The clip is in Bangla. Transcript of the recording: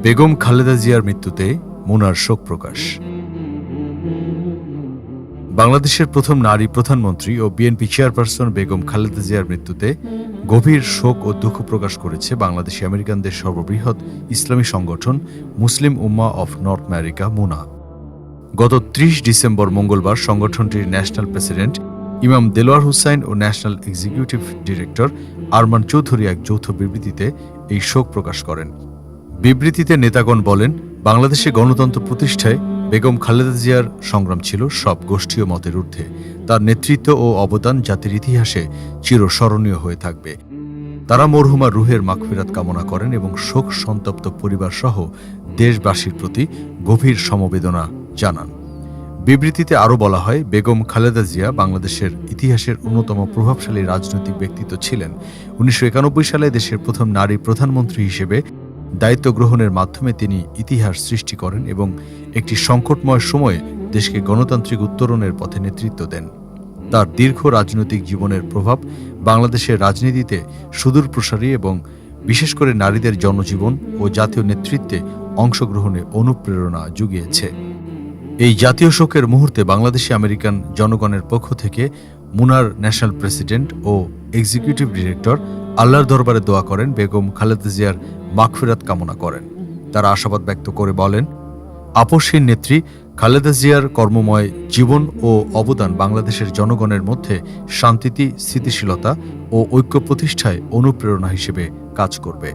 বেগম খালেদা জিয়ার মৃত্যুতে মুনার শোক প্রকাশ। বাংলাদেশের প্রথম নারী প্রধানমন্ত্রী ও বিএনপি চেয়ারপারসন বেগম খালেদা জিয়ার মৃত্যুতে গভীর শোক ও দুঃখ প্রকাশ করেছে বাংলাদেশি আমেরিকানদের সর্ববৃহৎ ইসলামী সংগঠন Muslim Ummah of North America MUNA. গত ৩০ ডিসেম্বর মঙ্গলবার সংগঠনটির ন্যাশনাল প্রেসিডেন্ট ইমাম দেলোয়ার হুসাইন ও national executive director Arman Chowdhury এক যৌথ বিবৃতিতে এই শোক প্রকাশ করেন। বিবৃতিতে নেতাগণ বলেন, বাংলাদেশে গণতন্ত্র প্রতিষ্ঠায় বেগম খালেদা জিয়ার সংগ্রাম ছিল সব গোষ্ঠী ও মতের ঊর্ধ্বে। তার নেতৃত্ব ও অবদান জাতির ইতিহাসে চিরস্মরণীয় হয়ে থাকবে। তারা মরহুমার রুহের মাগফিরাত কামনা করেন এবং শোক সন্তপ্ত পরিবার সহ দেশবাসীর প্রতি গভীর সমবেদনা জানান। বিবৃতিতে আরও বলা হয়, বেগম খালেদা জিয়া বাংলাদেশের ইতিহাসের অন্যতম প্রভাবশালী রাজনৈতিক ব্যক্তিত্ব ছিলেন। ১৯৯১ সালে দেশের প্রথম নারী প্রধানমন্ত্রী হিসেবে দায়িত্ব গ্রহণের মাধ্যমে তিনি ইতিহাস সৃষ্টি করেন এবং একটি সংকটময় সময়ে দেশকে গণতান্ত্রিক উত্তরণের পথে নেতৃত্ব দেন। তার দীর্ঘ রাজনৈতিক জীবনের প্রভাব বাংলাদেশের রাজনীতিতে সুদূরপ্রসারী এবং বিশেষ করে নারীদের জনজীবন ও জাতীয় নেতৃত্বে অংশগ্রহণে অনুপ্রেরণা জুগিয়েছে। এই জাতীয় শোকের মুহূর্তে বাংলাদেশি আমেরিকান জনগণের পক্ষ থেকে মুনার ন্যাশনাল প্রেসিডেন্ট ও এক্সিকিউটিভ ডিরেক্টর আল্লাহর দরবারে দোয়া করেন, বেগম খালেদা জিয়ার মাগফিরাত কামনা করেন। তারা আশাবাদ ব্যক্ত করে বলেন, আপসহীন নেত্রী খালেদা জিয়ার কর্মময় জীবন ও অবদান বাংলাদেশের জনগণের মধ্যে শান্তি, স্থিতিশীলতা ও ঐক্য প্রতিষ্ঠায় অনুপ্রেরণা হিসেবে কাজ করবে।